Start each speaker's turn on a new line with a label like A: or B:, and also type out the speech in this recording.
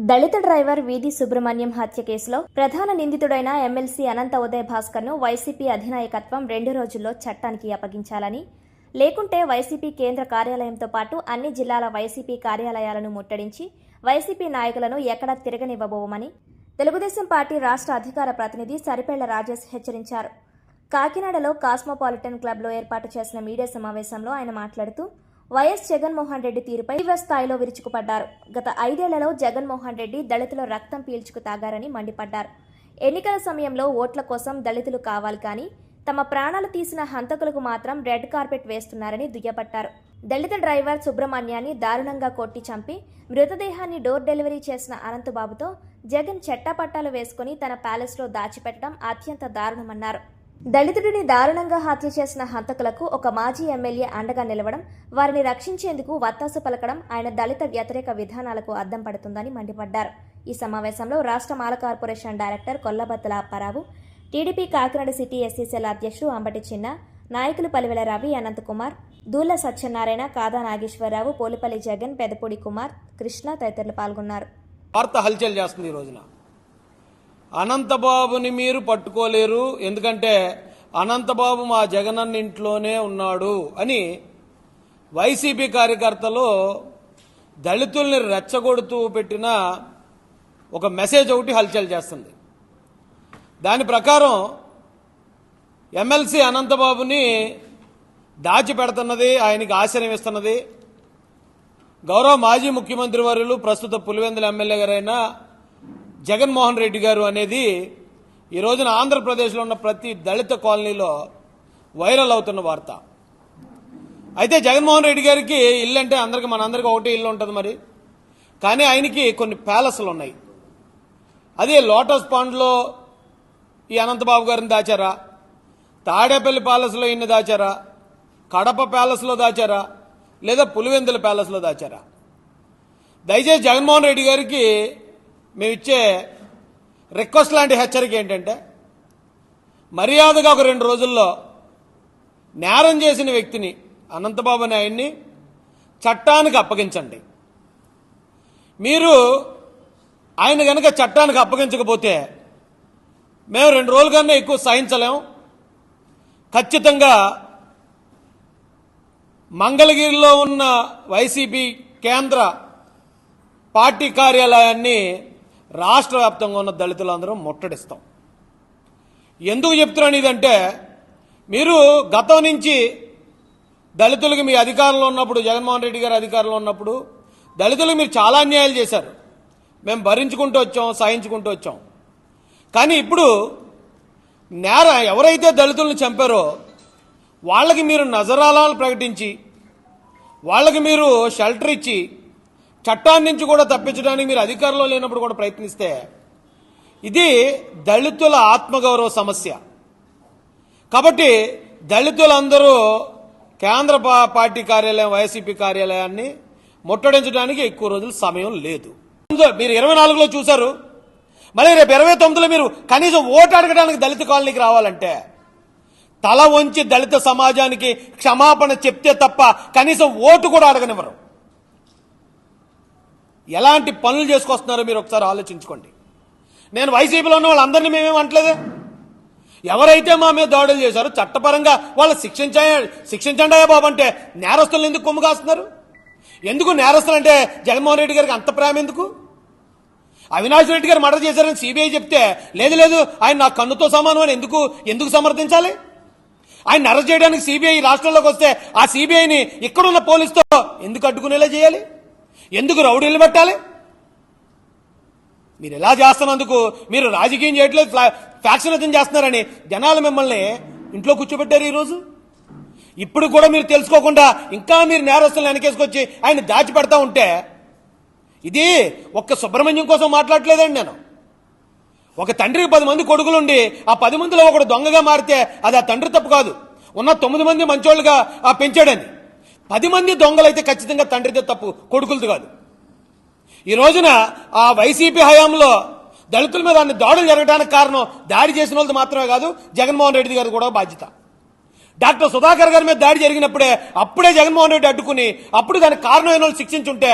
A: దళిత driver వీధి సుబ్రహ్మణ్యం హత్య కేసులో ప్రధాన నిందితుడైన ఎమ్మెల్సీ అనంత ఉదయ్ భాస్కర్ను వైసీపీ అధినాయకత్వం 2 రోజుల్లో చట్టానికి అప్పగించాలని, లేకుంటే వైసీపీ కేంద్ర కార్యాలయంతో పాటు అన్ని జిల్లాల వైసీపీ కార్యాలయాలను ముట్టడించి వైసీపీ నాయకులను ఎక్కడా తిరగనివ్వబోమని తెలుగుదేశం పార్టీ రాష్ట్ర అధికార ప్రతినిధి సరిపెళ్ల రాజేష్ హెచ్చరించారు. కాకినాడలో కాస్మోపాలిటన్ క్లబ్లో ఏర్పాటు చేసిన మీడియా సమావేశంలో ఆయన మాట్లాడుతూ వైఎస్ జగన్మోహన్ రెడ్డి తీరుపై తీవ్ర స్థాయిలో విరుచుకుపడ్డారు. గత 5 ఏళ్లలో జగన్మోహన్ రెడ్డి దళితుల రక్తం పీల్చుకు తాగారని మండిపడ్డారు. ఎన్నికల సమయంలో ఓట్ల కోసం దళితులు కావాలి కానీ తమ ప్రాణాలు తీసిన హంతకులకు మాత్రం రెడ్ కార్పెట్ వేస్తున్నారని దుయ్యబట్టారు. దళిత డ్రైవర్ సుబ్రహ్మణ్యాన్ని దారుణంగా కొట్టి చంపి మృతదేహాన్ని డోర్ డెలివరీ చేసిన అనంతబాబుతో జగన్ చెట్టాపట్టాలు వేసుకుని తన ప్యాలెస్లో దాచిపెట్టడం అత్యంత దారుణమన్నారు. దళితుడిని దారుణంగా హత్య చేసిన హంతకులకు ఒక మాజీ ఎమ్మెల్యే అండగా నిలవడం, వారిని రక్షించేందుకు వత్తాసు పలకడం ఆయన దళిత వ్యతిరేక విధానాలకు అద్దం పడుతుందని మండిపడ్డారు. ఈ సమావేశంలో రాష్ట్ర Mala corporation director Kollabattala Apparao, TDP Kakinada city SC cell అధ్యక్షుడు అంబటి చిన్న, నాయకులు పలివెల రవి, అనంతకుమార్, దూళ్ల సత్యనారాయణ, కాదా నాగేశ్వరరావు, పోలిపల్లి జగన్, పెదపూడి కుమార్, కృష్ణ తదితరులు పాల్గొన్నారు.
B: వార్త హల్చల్ చేస్తుంది. ఈ రోజున అనంతబాబుని మీరు పట్టుకోలేరు, ఎందుకంటే అనంతబాబు మా జగనన్న ఇంట్లోనే ఉన్నాడు అని వైసీపీ కార్యకర్తలు దళితుల్ని రెచ్చగొడుతూ పెట్టిన ఒక మెసేజ్ ఒకటి హల్చల్ చేస్తుంది. దాని ప్రకారం ఎమ్మెల్సీ అనంతబాబుని దాచిపెడుతున్నది, ఆయనకి ఆశ్రయం ఇస్తున్నది గౌరవ మాజీ ముఖ్యమంత్రి వర్యులు, ప్రస్తుత పులివెందుల ఎమ్మెల్యే గారైన జగన్మోహన్ రెడ్డి గారు అనేది ఈ రోజున ఆంధ్రప్రదేశ్లో ఉన్న ప్రతి దళిత కాలనీలో వైరల్ అవుతున్న వార్త. అయితే జగన్మోహన్ రెడ్డి గారికి ఇల్లు అంటే మనందరికీ ఒకటే ఇల్లు ఉంటుంది మరి, కానీ ఆయనకి కొన్ని ప్యాలెస్లు ఉన్నాయి. అదే లోటస్ పాండ్లో ఈ అనంతబాబు గారిని దాచారా, తాడేపల్లి ప్యాలెస్లో ఈయన్ని దాచారా, కడప ప్యాలెస్లో దాచారా, లేదా పులివెందుల ప్యాలెస్లో దాచారా? దయచేసి జగన్మోహన్ రెడ్డి గారికి మేము ఇచ్చే రిక్వెస్ట్ లాంటి హెచ్చరిక ఏంటంటే, మర్యాదగా ఒక 2 రోజుల్లో నేరం చేసిన వ్యక్తిని, అనంతబాబు అనే ఆయన్ని చట్టానికి అప్పగించండి. మీరు ఆయన కనుక చట్టానికి అప్పగించకపోతే మేము 2 రోజుల కన్నా ఎక్కువ సహించలేం. ఖచ్చితంగా మంగళగిరిలో ఉన్న వైసీపీ కేంద్ర పార్టీ కార్యాలయాన్ని రాష్ట్ర వ్యాప్తంగా ఉన్న దళితులందరూ ముట్టడిస్తాం. ఎందుకు చెప్తున్నాను ఇదంటే, మీరు గతం నుంచి దళితులకు మీ అధికారంలో ఉన్నప్పుడు, జగన్మోహన్ రెడ్డి గారి అధికారంలో ఉన్నప్పుడు దళితులకు మీరు చాలా అన్యాయాలు చేశారు. మేము భరించుకుంటూ వచ్చాం, సహించుకుంటూ వచ్చాం. కానీ ఇప్పుడు ఎవరైతే దళితులను చంపారో వాళ్ళకి మీరు నజరాలాలు ప్రకటించి, వాళ్ళకి మీరు షెల్టర్ ఇచ్చి, చట్టాన్ని నుంచి కూడా తప్పించడానికి మీరు అధికారంలో లేనప్పుడు కూడా ప్రయత్నిస్తే ఇది దళితుల ఆత్మగౌరవ సమస్య. కాబట్టి దళితులందరూ కేంద్ర పార్టీ కార్యాలయం, వైసీపీ కార్యాలయాన్ని ముట్టడించడానికి ఎక్కువ రోజులు సమయం లేదు. మీరు 24లో చూశారు, మళ్ళీ రేపు 29లో మీరు కనీసం ఓటు అడగడానికి దళిత కాలనీకి రావాలంటే తల వంచి దళిత సమాజానికి క్షమాపణ చెప్తే తప్ప కనీసం ఓటు కూడా అడగనివ్వరు. ఎలాంటి పనులు చేసుకొస్తున్నారో మీరు ఒకసారి ఆలోచించుకోండి. నేను వైసీపీలో ఉన్న వాళ్ళందరినీ మేమేమంటలేదే. ఎవరైతే మా మీద దాడులు చేశారో చట్టపరంగా వాళ్ళు శిక్షించండి అయ్యా బాబు అంటే నేరస్తులను ఎందుకు కొమ్ము కాస్తున్నారు? ఎందుకు నేరస్తులు అంటే జగన్మోహన్ రెడ్డి గారికి అంత ప్రేమ ఎందుకు? అవినాష్ రెడ్డి గారు మర్డర్ చేశారని సిబిఐ చెప్తే లేదు ఆయన నా కన్నుతో సమానం అని ఎందుకు సమర్థించాలి? ఆయన అరెస్ట్ చేయడానికి సిబిఐ రాష్ట్రంలోకి వస్తే ఆ సిబిఐని ఇక్కడున్న పోలీసుతో ఎందుకు అడ్డుకునేలా చేయాలి? ఎందుకు రౌడీలు పెట్టాలి? మీరు ఎలా చేస్తున్నందుకు మీరు రాజకీయం చేయట్లేదు, ఫ్యాక్షనిజం చేస్తున్నారని జనాలు మిమ్మల్ని ఇంట్లో కూర్చోబెట్టారు. ఈరోజు ఇప్పుడు కూడా మీరు తెలుసుకోకుండా ఇంకా మీరు నేరస్తులను వెనకేసుకొచ్చి ఆయన దాచిపెడతా ఉంటే, ఇది ఒక్క సుబ్రహ్మణ్యం కోసం మాట్లాడలేదండి. నేను ఒక తండ్రికి 10 మంది కొడుకులుండి ఆ 10 మందిలో ఒకడు దొంగగా మారితే అది ఆ తండ్రి తప్పు కాదు, ఉన్న 9 మంది మంచోళ్ళుగా పెంచాడని. 10 మంది దొంగలైతే ఖచ్చితంగా తండ్రిదే తప్పు, కొడుకులది కాదు. ఈ రోజున ఆ వైసీపీ హయాంలో దళితుల మీద అన్ని దాడులు జరగడానికి కారణం దాడి చేసిన వాళ్ళది మాత్రమే కాదు, జగన్మోహన్ రెడ్డి గారు కూడా బాధ్యత. డాక్టర్ సుధాకర్ గారి మీద దాడి జరిగినప్పుడే అప్పుడే జగన్మోహన్ రెడ్డి అడ్డుకుని అప్పుడు దానికి కారణమైన వాళ్ళు శిక్షించుంటే